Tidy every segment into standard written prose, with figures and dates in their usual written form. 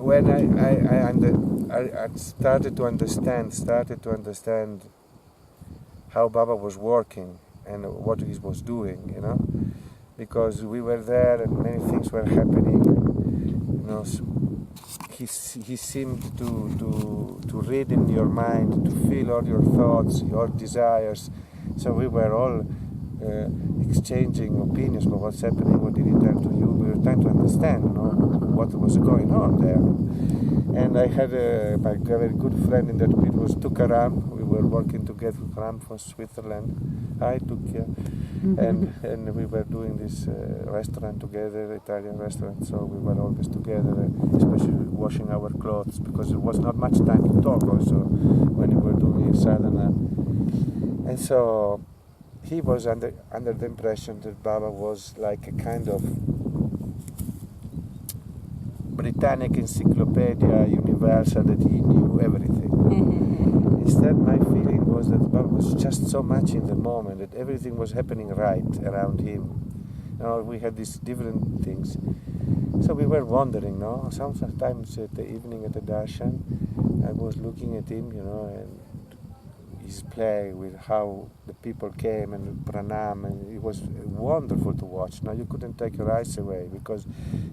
when I started to understand how Baba was working and what he was doing, you know, because we were there and many things were happening, you know. He seemed to read in your mind, to feel all your thoughts, your desires. So we were all exchanging opinions about what's happening, what did he tell to you. We were trying to understand, you know, what was going on there. And I had my very good friend in that it was Tukaram. We were working together with Ram from Switzerland. Hi, Tukia. And we were doing this restaurant together, Italian restaurant. So we were always together, especially washing our clothes, because there was not much time to talk also when we were doing sadhana. And so he was under the impression that Baba was like a kind of Britannic encyclopedia universal, that he knew everything. Instead, my feeling was that Baba was just so much in the moment, that everything was happening right around him. You know, we had these different things. So we were wondering, no? Sometimes at the evening at the darshan, I was looking at him, you know, and his play with how the people came and pranam, and it was wonderful to watch. Now you couldn't take your eyes away, because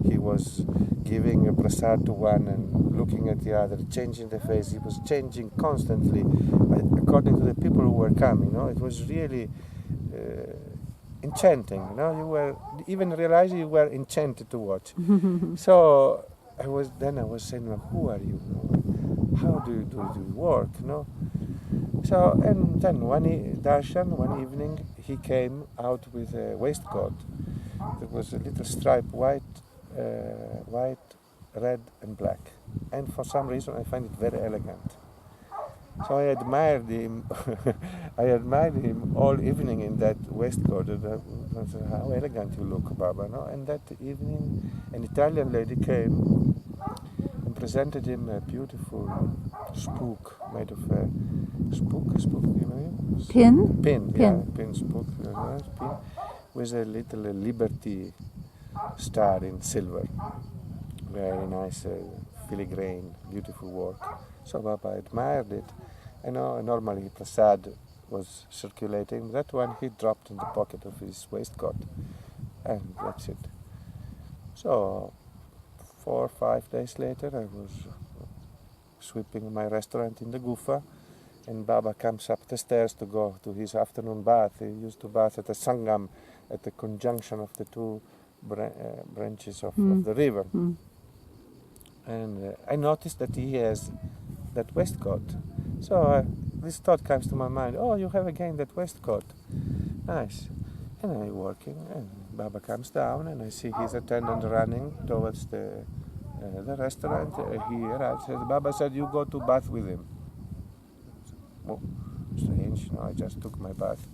he was giving a prasad to one and looking at the other, changing the face. He was changing constantly according to the people who were coming. You know, it was really enchanting. You know, you were even realizing you were enchanted to watch. So I was saying, well, who are you? How do you work? You know. So, and then one evening, he came out with a waistcoat. There was a little stripe, white, red, and black. And for some reason, I find it very elegant. So I admired him. I admired him all evening in that waistcoat. I said, how elegant you look, Baba. No? And that evening, an Italian lady came and presented him a beautiful spook made of a spook, you know? Pin, yeah, pin spook, pin, with a little liberty star in silver. Very nice, filigrane, beautiful work. So Baba admired it. I know normally prasad was circulating. That one he dropped in the pocket of his waistcoat, and that's it. So 4 or 5 days later, I was sweeping my restaurant in the Gufa, and Baba comes up the stairs to go to his afternoon bath. He used to bath at the Sangam, at the conjunction of the two branches of the river. And I noticed that he has that waistcoat. So this thought comes to my mind, oh, you have again that waistcoat. Nice. And I'm working, and Baba comes down, and I see his attendant running towards the restaurant. He arrives. Baba said, you go to bath with him. Oh, strange, I just took my bath.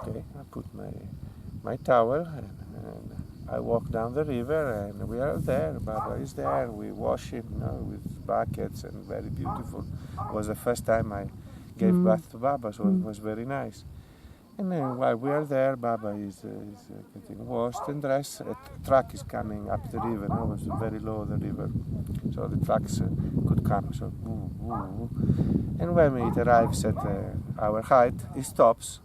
Okay, I put my towel, and I walk down the river, and we are there. Baba is there. We wash him with buckets, and very beautiful. It was the first time I gave bath to Baba, so it was very nice. And then while we are there, Baba is getting washed and dressed. A truck is coming up the river. It was very low, the river, so the trucks could come. So, and when it arrives at our height, he stops,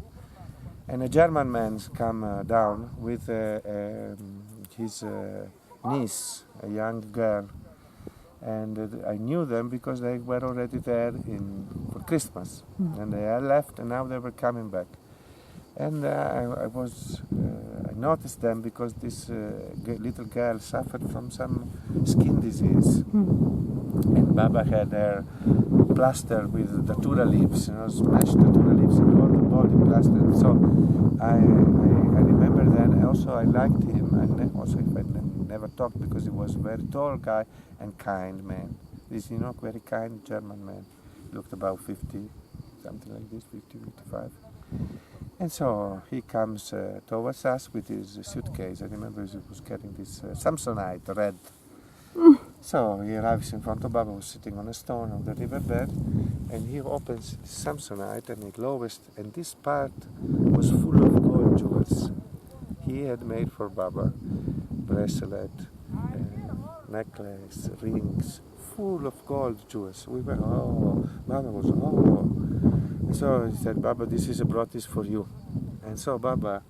and a German man comes down with his niece, a young girl, and I knew them because they were already there for Christmas, and they had left, and now they were coming back. And I noticed them because this little girl suffered from some skin disease. And Baba had her plastered with datura leaves, smashed datura leaves and all the body plastered. So I remember then, also I liked him, and also if I never talked, because he was a very tall guy and kind man. This, very kind German man. He looked about 50, something like this, 50, 55. And so he comes towards us with his suitcase. I remember he was carrying this Samsonite, red. So he arrives in front of Baba, who was sitting on a stone on the riverbed, and he opens the Samsonite and it lowest, and this part was full of gold jewels. He had made for Baba bracelet, necklace, rings, full of gold jewels. We were, oh, Baba was, oh. So he said, Baba, I brought this for you. And so Baba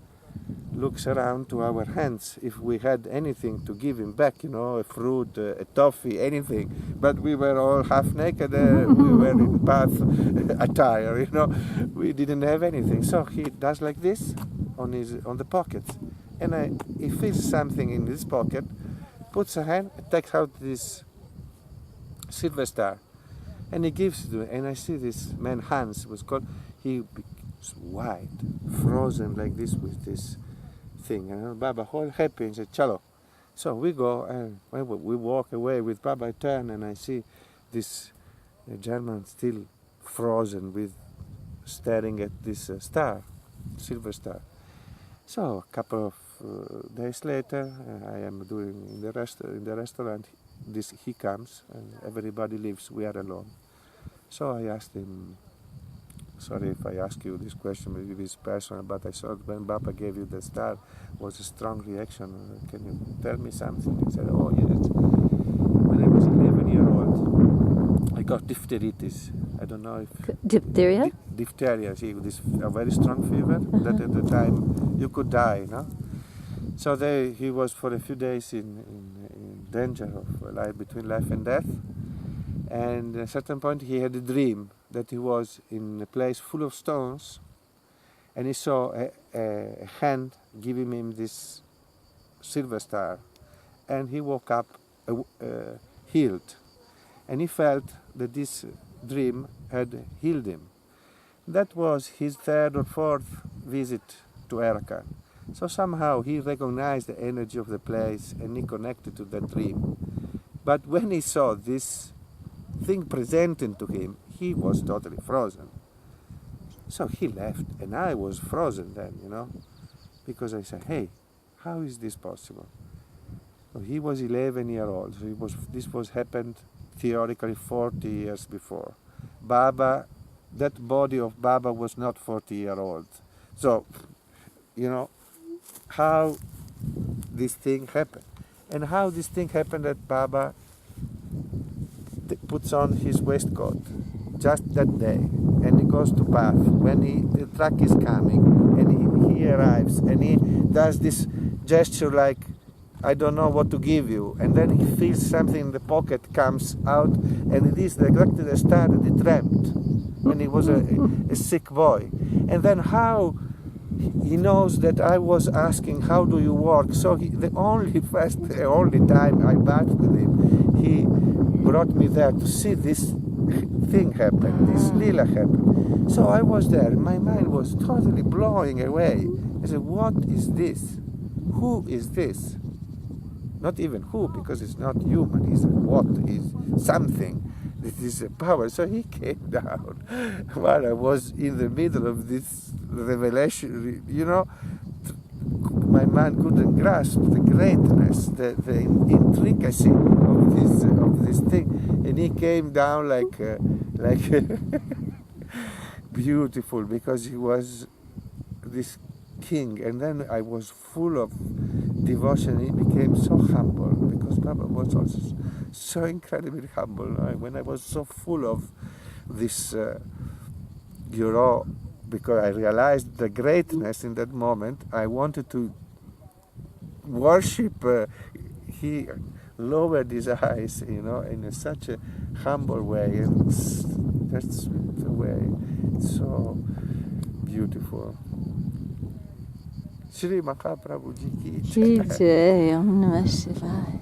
looks around to our hands if we had anything to give him back, a fruit, a toffee, anything. But we were all half naked, we were in bath attire, We didn't have anything. So he does like this on the pockets. And he feels something in his pocket, puts a hand, takes out this silver star, and he gives it to me. And I see this man, Hans, was called, he was white, frozen like this with this thing. And Baba, all happy, and said, Chalo. So we go, and we walk away with Baba. I turn, and I see this German still frozen staring at this star, silver star. So a couple of days later, I am doing in the restaurant. He comes, and everybody leaves. We are alone. So I asked him, sorry if I ask you this question, maybe it's personal, but I saw when Baba gave you the star, was a strong reaction. Can you tell me something? He said, oh yes. When I was 11 years old, I got diphtheritis. I don't know if... Diphtheria? Diphtheria, see, this a very strong fever that at the time you could die, no? So he was for a few days in danger of between life and death. And at a certain point he had a dream that he was in a place full of stones, and he saw a hand giving him this silver star, and he woke up healed, and he felt that this dream had healed him. That was his third or fourth visit to Haidakhandi. So somehow he recognized the energy of the place and he connected to that dream. But when he saw this thing presented to him, he was totally frozen. So he left, and I was frozen then, because I said, hey, how is this possible? So he was 11 years old, so this was happened theoretically 40 years before. Baba, that body of Baba was not 40 years old. So, how this thing happened. And how this thing happened that Baba puts on his waistcoat just that day, and he goes to bath when the truck is coming, and he arrives, and he does this gesture like, I don't know what to give you, and then he feels something in the pocket comes out, and it is exactly the star that he dreamt when he was a sick boy. And then how he knows that I was asking, how do you work? So the only time I bathed with him, he brought me there to see this thing happen, this lila happen. So I was there, and my mind was totally blowing away. I said, what is this? Who is this? Not even who, because it's not human. It's what is something. This is a power. So he came down while I was in the middle of this revelation. My mind couldn't grasp the greatness, the intricacy of this thing, and he came down like beautiful, because he was this king. And then I was full of devotion. He became so humble, because Baba was also so incredibly humble. When I was so full of this, because I realized the greatness in that moment, I wanted to worship. He lowered his eyes, in such a humble way, and that's the way. So beautiful. Shri Mahaprabhuji ki Jai Om Namah Shivaya.